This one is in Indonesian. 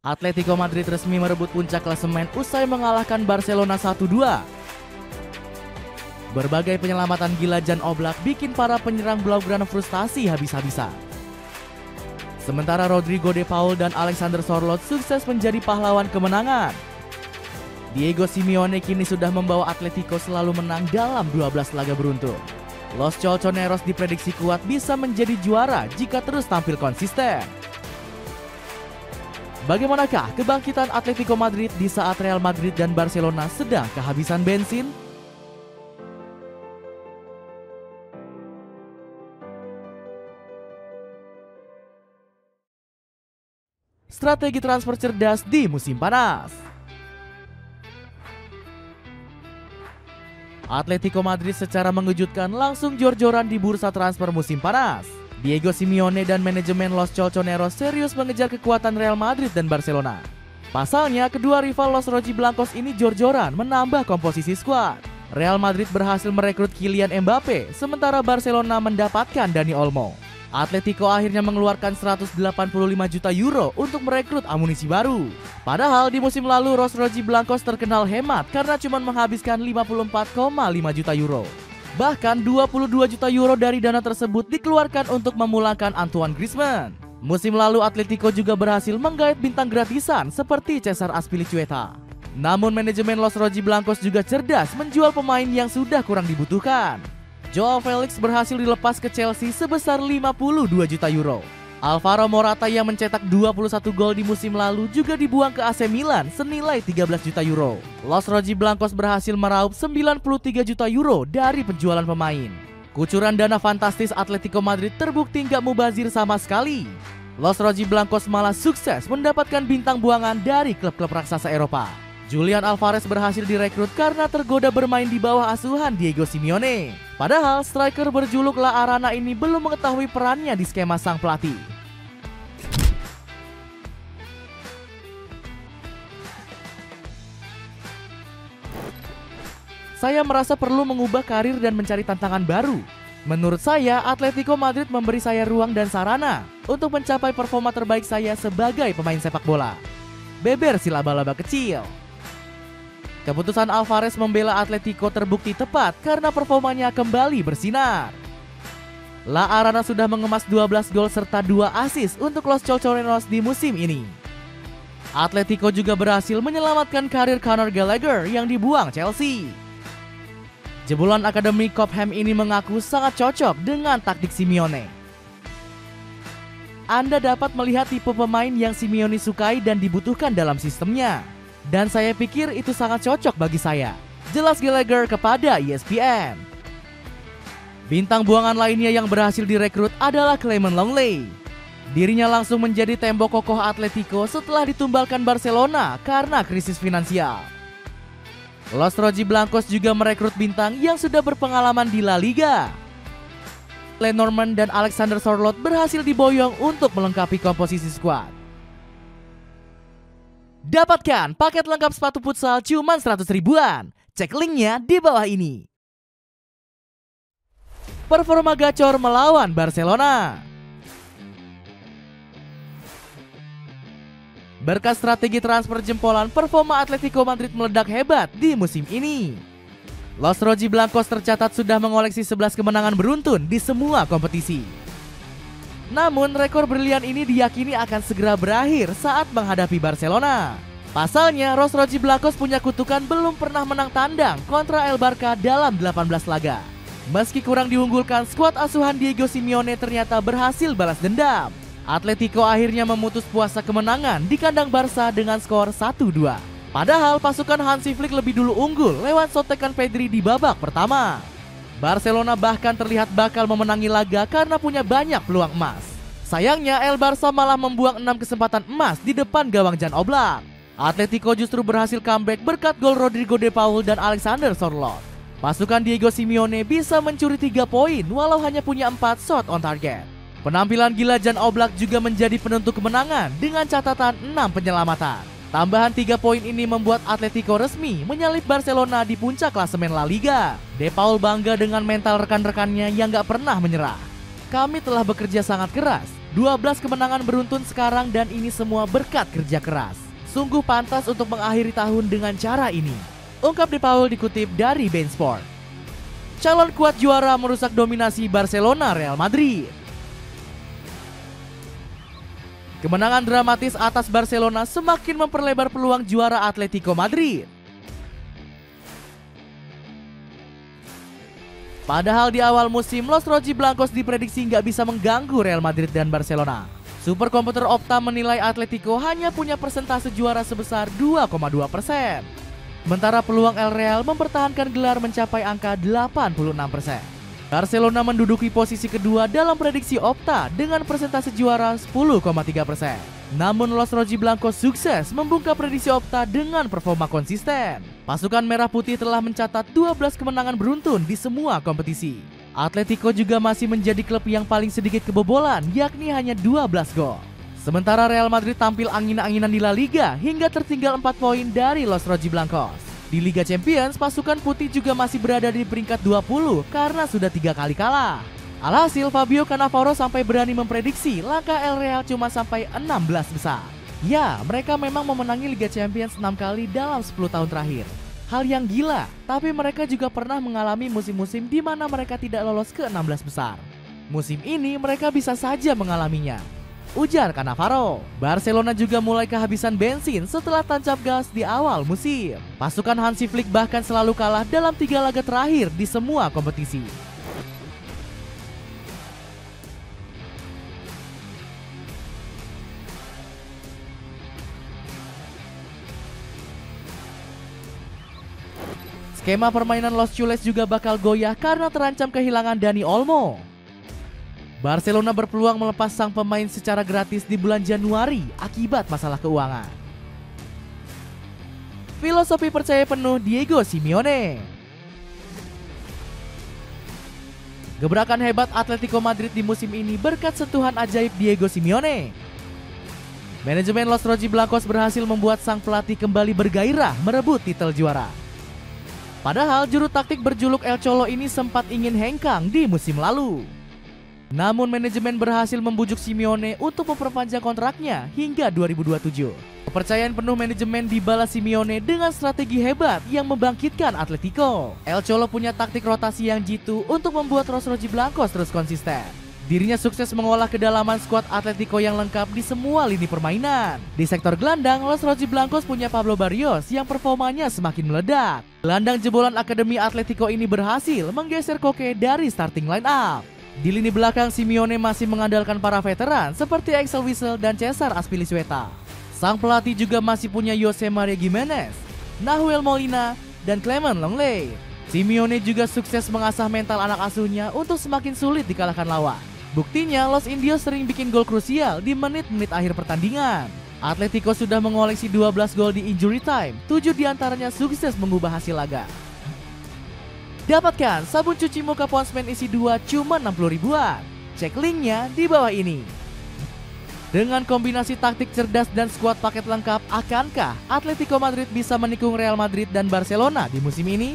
Atletico Madrid resmi merebut puncak klasemen usai mengalahkan Barcelona 1-2. Berbagai penyelamatan gila Jan Oblak bikin para penyerang Blaugrana frustasi habis-habisan. Sementara Rodrigo de Paul dan Alexander Sørloth sukses menjadi pahlawan kemenangan. Diego Simeone kini sudah membawa Atletico selalu menang dalam 12 laga beruntun. Los Colchoneros diprediksi kuat bisa menjadi juara jika terus tampil konsisten. Bagaimanakah kebangkitan Atletico Madrid di saat Real Madrid dan Barcelona sedang kehabisan bensin? Strategi transfer cerdas di musim panas. Atletico Madrid secara mengejutkan langsung jor-joran di bursa transfer musim panas. Diego Simeone dan manajemen Los Colchoneros serius mengejar kekuatan Real Madrid dan Barcelona. Pasalnya, kedua rival Los Rojiblancos ini jor-joran menambah komposisi skuad. Real Madrid berhasil merekrut Kylian Mbappe, sementara Barcelona mendapatkan Dani Olmo. Atletico akhirnya mengeluarkan 185 juta euro untuk merekrut amunisi baru. Padahal di musim lalu Los Rojiblancos terkenal hemat karena cuma menghabiskan 54,5 juta euro. Bahkan 22 juta euro dari dana tersebut dikeluarkan untuk memulangkan Antoine Griezmann. Musim lalu Atletico juga berhasil menggait bintang gratisan seperti Cesar Azpilicueta. Namun manajemen Los Rojiblancos juga cerdas menjual pemain yang sudah kurang dibutuhkan. Joao Felix berhasil dilepas ke Chelsea sebesar 52 juta euro. Alvaro Morata yang mencetak 21 gol di musim lalu juga dibuang ke AC Milan senilai 13 juta euro. Los Rojiblancos berhasil meraup 93 juta euro dari penjualan pemain. Kucuran dana fantastis Atletico Madrid terbukti nggak mubazir sama sekali. Los Rojiblancos malah sukses mendapatkan bintang buangan dari klub-klub raksasa Eropa. Julian Alvarez berhasil direkrut karena tergoda bermain di bawah asuhan Diego Simeone. Padahal striker berjuluk La Arana ini belum mengetahui perannya di skema sang pelatih. Saya merasa perlu mengubah karir dan mencari tantangan baru. Menurut saya, Atletico Madrid memberi saya ruang dan sarana untuk mencapai performa terbaik saya sebagai pemain sepak bola. Beber si laba-laba kecil. Keputusan Alvarez membela Atletico terbukti tepat karena performanya kembali bersinar. La Arana sudah mengemas 12 gol serta 2 assist untuk Los Colchoneros di musim ini. Atletico juga berhasil menyelamatkan karir Conor Gallagher yang dibuang Chelsea. Jebolan Akademi Cobham ini mengaku sangat cocok dengan taktik Simeone. Anda dapat melihat tipe pemain yang Simeone sukai dan dibutuhkan dalam sistemnya. Dan saya pikir itu sangat cocok bagi saya, jelas Gallagher kepada ESPN. Bintang buangan lainnya yang berhasil direkrut adalah Clement Lenglet. Dirinya langsung menjadi tembok kokoh Atletico setelah ditumbalkan Barcelona karena krisis finansial. Los Rojiblancos juga merekrut bintang yang sudah berpengalaman di La Liga. Lenormand dan Alexander Sørloth berhasil diboyong untuk melengkapi komposisi skuad. Dapatkan paket lengkap sepatu futsal cuma 100 ribuan. Cek linknya di bawah ini. Performa gacor melawan Barcelona. Berkat strategi transfer jempolan, performa Atletico Madrid meledak hebat di musim ini. Los Rojiblancos tercatat sudah mengoleksi 11 kemenangan beruntun di semua kompetisi. Namun rekor brilian ini diyakini akan segera berakhir saat menghadapi Barcelona. Pasalnya Los Rojiblancos punya kutukan belum pernah menang tandang kontra El Barca dalam 18 laga. Meski kurang diunggulkan, skuad asuhan Diego Simeone ternyata berhasil balas dendam. Atletico akhirnya memutus puasa kemenangan di kandang Barca dengan skor 1-2. Padahal pasukan Hansi Flick lebih dulu unggul lewat sotekan Pedri di babak pertama. Barcelona bahkan terlihat bakal memenangi laga karena punya banyak peluang emas. Sayangnya El Barca malah membuang 6 kesempatan emas di depan gawang Jan Oblak. Atletico justru berhasil comeback berkat gol Rodrigo de Paul dan Alexander Sørloth. Pasukan Diego Simeone bisa mencuri 3 poin walau hanya punya 4 shot on target. Penampilan gila Jan Oblak juga menjadi penentu kemenangan dengan catatan 6 penyelamatan. Tambahan 3 poin ini membuat Atletico resmi menyalip Barcelona di puncak klasemen La Liga. De Paul bangga dengan mental rekan-rekannya yang gak pernah menyerah. Kami telah bekerja sangat keras 12 kemenangan beruntun sekarang dan ini semua berkat kerja keras. Sungguh pantas untuk mengakhiri tahun dengan cara ini, ungkap De Paul dikutip dari Bein Sport. Calon kuat juara merusak dominasi Barcelona Real Madrid. Kemenangan dramatis atas Barcelona semakin memperlebar peluang juara Atletico Madrid. Padahal di awal musim, Los Rojiblancos diprediksi nggak bisa mengganggu Real Madrid dan Barcelona. Superkomputer Opta menilai Atletico hanya punya persentase juara sebesar 2,2%. Sementara peluang El Real mempertahankan gelar mencapai angka 86%. Barcelona menduduki posisi kedua dalam prediksi Opta dengan persentase juara 10,3%. Namun Los Rojiblancos sukses membuka prediksi Opta dengan performa konsisten. Pasukan Merah Putih telah mencatat 12 kemenangan beruntun di semua kompetisi. Atletico juga masih menjadi klub yang paling sedikit kebobolan, yakni hanya 12 gol. Sementara Real Madrid tampil angin-anginan di La Liga hingga tertinggal 4 poin dari Los Rojiblancos. Di Liga Champions, pasukan putih juga masih berada di peringkat 20 karena sudah 3 kali kalah. Alhasil Fabio Cannavaro sampai berani memprediksi langkah El Real cuma sampai 16 besar. Ya, mereka memang memenangi Liga Champions 6 kali dalam 10 tahun terakhir. Hal yang gila, tapi mereka juga pernah mengalami musim-musim di mana mereka tidak lolos ke 16 besar. Musim ini mereka bisa saja mengalaminya, ujar Cannavaro. Barcelona juga mulai kehabisan bensin setelah tancap gas di awal musim. Pasukan Hansi Flick bahkan selalu kalah dalam 3 laga terakhir di semua kompetisi. Skema permainan Los Culés juga bakal goyah karena terancam kehilangan Dani Olmo. Barcelona berpeluang melepas sang pemain secara gratis di bulan Januari akibat masalah keuangan. Filosofi percaya penuh Diego Simeone. Gebrakan hebat Atletico Madrid di musim ini berkat sentuhan ajaib Diego Simeone. Manajemen Los Rojiblancos berhasil membuat sang pelatih kembali bergairah merebut titel juara. Padahal juru taktik berjuluk El Cholo ini sempat ingin hengkang di musim lalu. Namun manajemen berhasil membujuk Simeone untuk memperpanjang kontraknya hingga 2027. Kepercayaan penuh manajemen dibalas Simeone dengan strategi hebat yang membangkitkan Atletico. El Cholo punya taktik rotasi yang jitu untuk membuat Los Rojiblancos terus konsisten. Dirinya sukses mengolah kedalaman skuad Atletico yang lengkap di semua lini permainan. Di sektor gelandang, Los Rojiblancos punya Pablo Barrios yang performanya semakin meledak. Gelandang jebolan Akademi Atletico ini berhasil menggeser Koke dari starting line up. Di lini belakang, Simeone masih mengandalkan para veteran seperti Axel Witsel dan Cesar Azpilicueta. Sang pelatih juga masih punya Jose Maria Gimenez, Nahuel Molina, dan Clement Lenglet. Simeone juga sukses mengasah mental anak asuhnya untuk semakin sulit dikalahkan lawan. Buktinya Los Indios sering bikin gol krusial di menit-menit akhir pertandingan. Atletico sudah mengoleksi 12 gol di injury time, 7 diantaranya sukses mengubah hasil laga. Dapatkan sabun cuci muka Pond's Man isi 2 cuma 60 ribuan. Cek linknya di bawah ini. Dengan kombinasi taktik cerdas dan skuad paket lengkap, akankah Atletico Madrid bisa menikung Real Madrid dan Barcelona di musim ini?